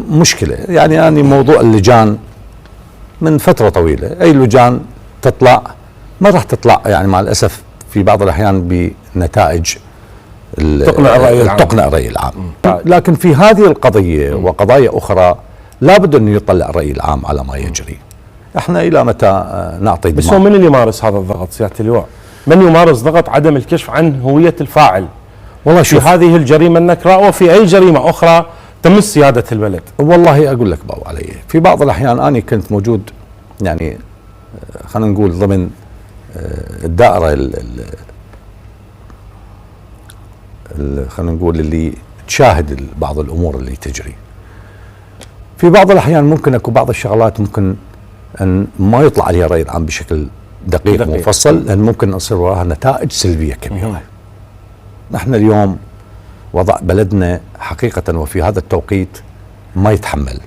مشكلة. يعني أنا موضوع اللجان من فترة طويلة، أي لجان تطلع ما راح تطلع يعني مع الأسف في بعض الأحيان بنتائج تقنع الرأي العام. لكن في هذه القضية وقضايا أخرى لابد أن يطلع الرأي العام على ما يجري. احنا إلى متى نعطي بس هو من اللي يمارس هذا الضغط سيادة اللواء؟ من يمارس ضغط عدم الكشف عن هوية الفاعل والله في هذه الجريمة النكراء وفي أي جريمة أخرى تمس سيادة البلد؟ والله أقول لك باو علي، في بعض الأحيان أنا كنت موجود يعني خلينا نقول ضمن الدائرة خلينا نقول اللي تشاهد بعض الأمور اللي تجري. في بعض الأحيان ممكن أكو بعض الشغلات ممكن أن ما يطلع عليها الرأي العام بشكل دقيق مفصل، لأن ممكن يصير وراها نتائج سلبية كبيرة. نحن اليوم وضع بلدنا حقيقة وفي هذا التوقيت ما يتحمل